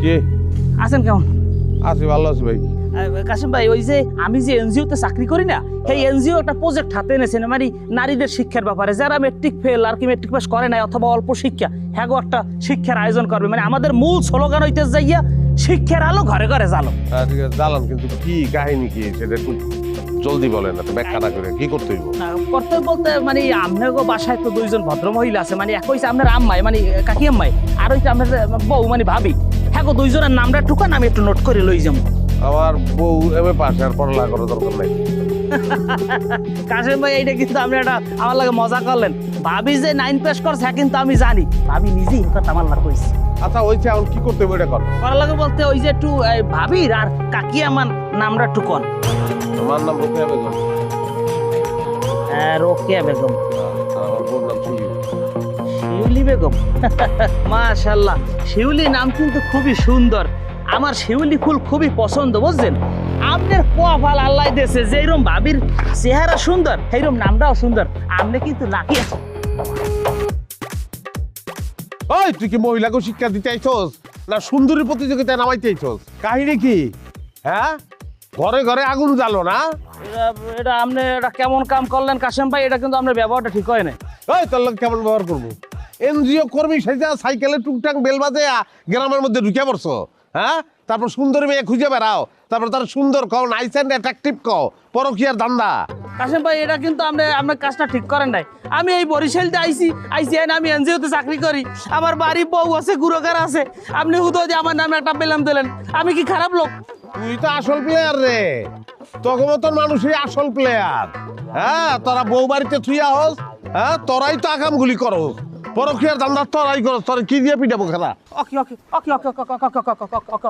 কে আছেন কেমন? আছি, ভালো আছি ভাই। কাশিম ভাই, ওই যে আমি যে এনজিওতে চাকরি করি না, সেই এনজিও একটা প্রজেক্ট হাতে এনেছেন, মানে নারীদের শিক্ষার ব্যাপারে, যারা মেট্রিক ফেল আর কি মেট্রিক পাস করে নাই অথবা অল্প শিক্ষা, হ্যাঁ গো একটা শিক্ষার আয়োজন করবে। মানে আমাদের মূল স্লোগান হইতে যাইয়া শিক্ষার আলো ঘরে ঘরে জ্বালো। ঠিক আছে, জ্বালান, কিন্তু কি কাহিনী কি সেটা একটু জলদি বলেন, না তো ব্যাখ্যাটা করে কি করতে হইব? করতে বলতে মানে আপনার বাসায় তো দুইজন ভদ্র মহিলা আছে, মানে এক হইছে আপনার আম্মাই মানে কাকি আম্মাই, আর হইছে আপনার বউ মানে ভাবি। হ্যাঁ গো, দুইজনের নামটা ঠুকান, আমি একটু নোট করে লই যাবো। আমার বউ এমএ পাস, আর পড়ালেখা করার দরকার নাই। কাশিম ভাই, এইটা কিন্তু আপনি একটা আমার লাগে মজা করলেন। ভাবি যে 9 পাস করছে হ্যাঁ, কিন্তু আমি জানি ভাবি নিজেই কথা আমার লাগে কইছে। আচ্ছা হইছে, এখন কি করতে হইব এটা কর। করার লাগে বলতে ওই যে একটু ভাবির আর কাকি আমার নামটা ঠুকন। আমার নাম রোকেয়া বেগম। রোকেয়া বেগম। আর আমার বউর নাম শিউলি। শিউলি বেগম। মাশাআল্লাহ, শিউলি নাম কিন্তু খুবই সুন্দর। আমার শিউলি ফুল খুবই পছন্দ, বুঝছেন? আপনার কপাল আল্লাহ দেশে, যেরকম ভাবির চেহারা সুন্দর সেইরকম নামটাও সুন্দর। আপনি কিন্তু লাকি আছেন। ওই তুই কি মহিলাকে শিক্ষা দিতে আইছস, না সুন্দরী প্রতিযোগিতায় নামাইতে আইছস? কাহিনী কি? হ্যাঁ, ঘরে ঘরে আগুন জ্বালো না? এটা আপনি এটা কেমন কাম করলেন কাশেম ভাই? এটা কিন্তু আপনার ব্যবহারটা ঠিক হয় না। ওই তোর লোক কেমন ব্যবহার করবো? এনজিও কর্মী সেজা সাইকেলে টুকটাক বেল বাজে গ্রামের মধ্যে ঢুকে পড়ছো। হ্যাঁ, তারপর সুন্দরী মেয়ে খুঁজে বেড়াও, তারপর তার সুন্দর কও, নাইস অ্যান্ড অ্যাট্রাকটিভ কও, পরকীয়ার ধান্দা। কাশেম ভাই, এটা কিন্তু আপনার কাজটা ঠিক করেন নাই। আমি এই বরিশালতে আইছি আমি এনজিওতে চাকরি করি, আমার বাড়ি বউ আছে, গুরুকার আছে। আপনি হুদয় দিয়ে আমার নামে একটা বেলাম দিলেন, আমি কি খারাপ লোক? তুই তো আসল প্লেয়ার রে, তখন মতন মানুষই আসল প্লেয়ার। হ্যাঁ, তোরা বউ বাড়িতে থুইয়া হস, হ্যাঁ তোরাই তো আকামগুলি করস, পরকীয়ার ধান্দা তোরাই করস। তোর কি দিয়ে পিটাবো খেলা? ওকে ওকে ওকে ওকে ওকে ওকে ওকে ওকে